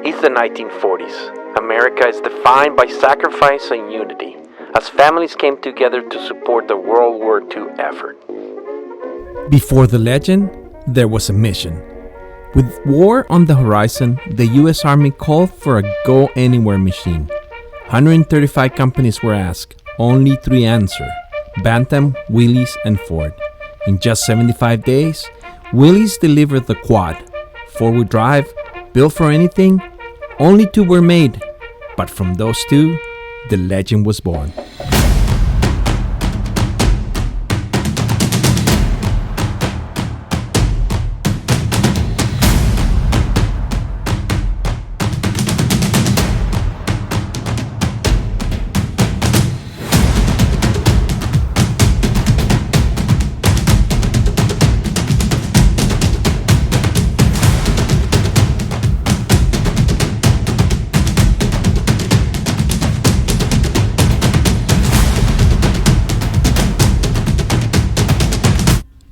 It's the 1940s. America is defined by sacrifice and unity, as families came together to support the World War II effort. Before the legend, there was a mission. With war on the horizon, the U.S. Army called for a go-anywhere machine. 135 companies were asked, only 3 answered: Bantam, Willys, and Ford. In just 75 days, Willys delivered the quad. 4-wheel drive, built for anything, only 2 were made. But from those 2, the legend was born.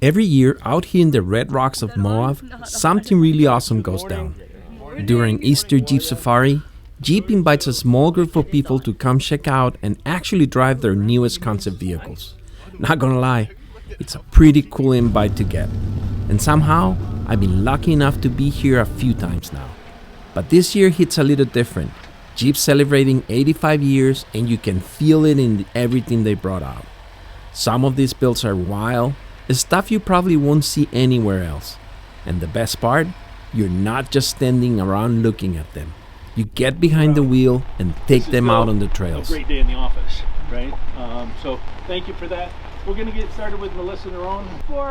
Every year, out here in the red rocks of Moab, something really awesome goes down. During Easter Jeep Safari, Jeep invites a small group of people to come check out and actually drive their newest concept vehicles. Not gonna lie, it's a pretty cool invite to get. And somehow, I've been lucky enough to be here a few times now. But this year hits a little different. Jeep's celebrating 85 years and you can feel it in everything they brought out. Some of these builds are wild, stuff you probably won't see anywhere else. And the best part, you're not just standing around looking at them. You get behind the wheel and take them out on the trails. A great day in the office, right? So thank you for that. We're going to get started with Melissa Nerone.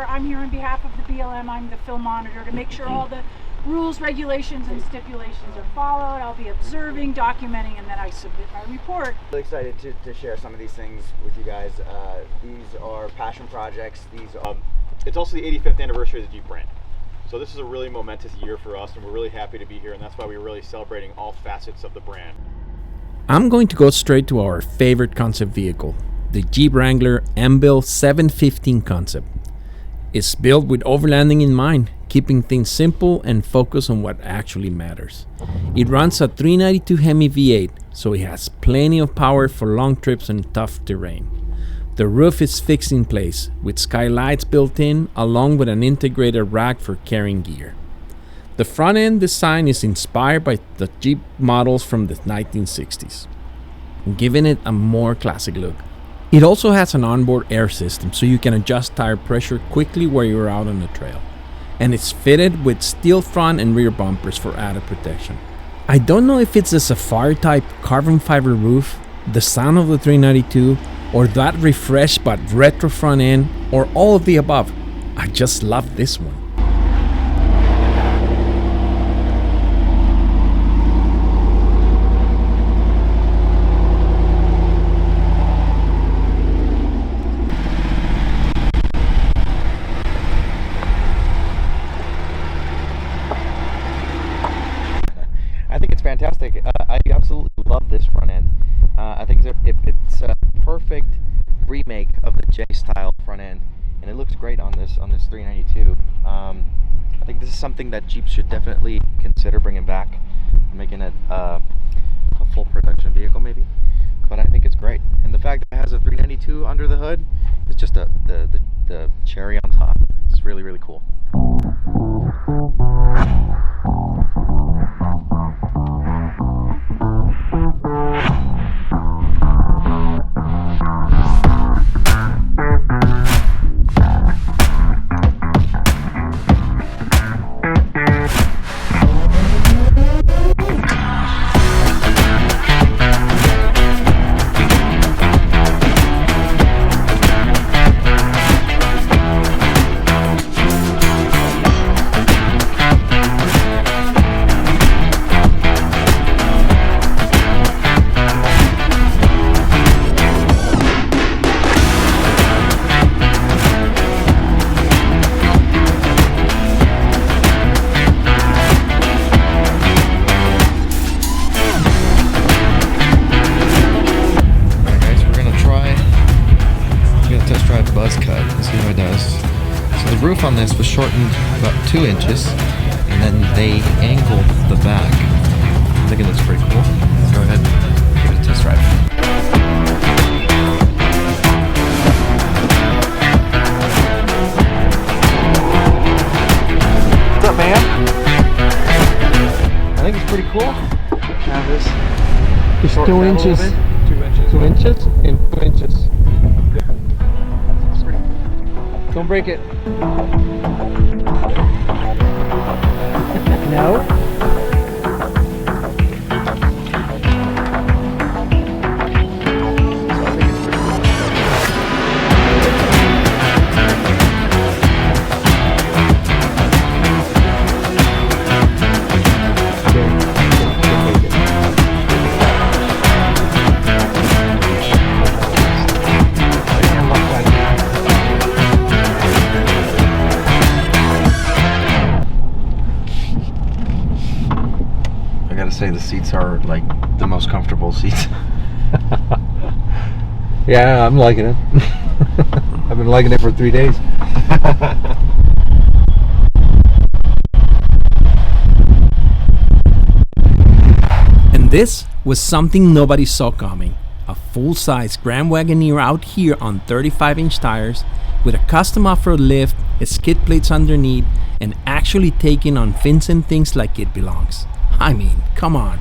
I'm here on behalf of the BLM. I'm the film monitor to make sure all the rules, regulations, and stipulations are followed. I'll be observing, documenting, and then I submit my report. Really excited to share some of these things with you guys. These are passion projects. It's also the 85th anniversary of the Jeep brand. So this is a really momentous year for us, and we're really happy to be here, and that's why we're really celebrating all facets of the brand. I'm going to go straight to our favorite concept vehicle, the Jeep Wrangler MBuild 715 concept. It's built with overlanding in mind, keeping things simple and focused on what actually matters. It runs a 392 Hemi V8, so it has plenty of power for long trips and tough terrain. The roof is fixed in place, with skylights built in, along with an integrated rack for carrying gear. The front end design is inspired by the Jeep models from the 1960s, giving it a more classic look. It also has an onboard air system, so you can adjust tire pressure quickly while you're out on the trail. And it's fitted with steel front and rear bumpers for added protection. I don't know if it's the Safari type carbon fiber roof, the sound of the 392, or that refreshed but retro front end, or all of the above. I just love this one. I think it's fantastic. I absolutely love this front end. I think it's a perfect remake of the J-style front end, and it looks great on this 392. I think this is something that Jeep should definitely consider bringing back, making it a full production vehicle maybe. But I think it's great, and the fact that it has a 392 under the hood is just the cherry on top. It's really, really cool. Roof on this was shortened about 2 inches, and then they angled the back think it's pretty cool. Have this. It's short 2 bed a little inches. bit. 2 inches. 2 inches and 2 inches. Don't break it. No. I gotta say the seats are like the most comfortable seats. Yeah, I'm liking it. I've been liking it for 3 days. And this was something nobody saw coming. A full-size Grand Wagoneer out here on 35-inch tires with a custom off-road lift, skid plates underneath, and actually taking on fins and things like it belongs. I mean, come on.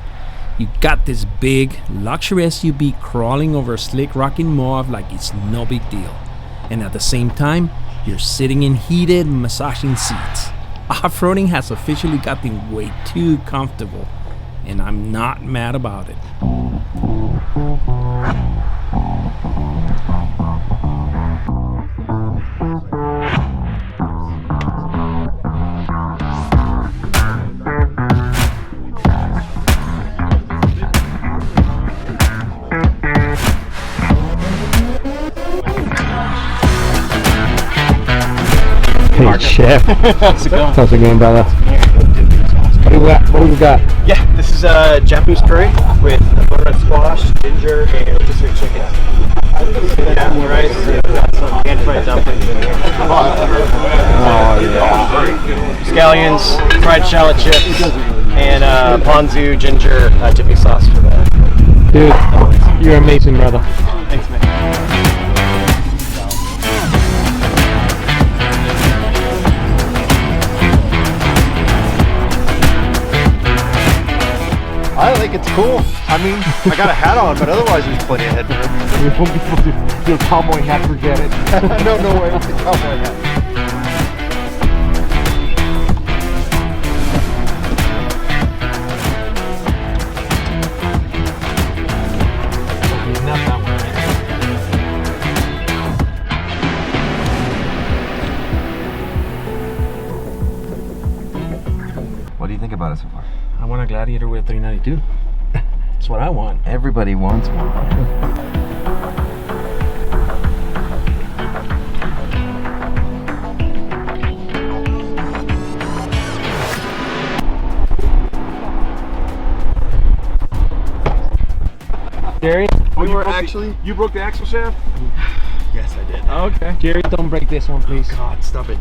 You got this big, luxury SUV crawling over slick rock in Moab like it's no big deal. And at the same time, you're sitting in heated, massaging seats. Off-roading has officially gotten way too comfortable, and I'm not mad about it. Hey, Chef. How's it going? How's it going, brother? What do we got? Yeah, this is Japanese curry with butternut squash, ginger, and rotisserie chicken. Yeah, rice, some pan-fried dumplings in there. Oh, yeah. Scallions, fried shallot chips, and ponzu ginger dipping sauce for that. Dude, you're amazing, brother. Thanks, man. I think it's cool. I mean, I got a hat on, but otherwise there's plenty of headroom. You won't be able to do a cowboy hat, forget it. No way with the cowboy hat. What do you think about it so far? I want a Gladiator with a 392. That's what I want. Everybody wants one. Gary? You broke the axle shaft? Yes, I did. Okay. Gary, don't break this one, please. God, stop it.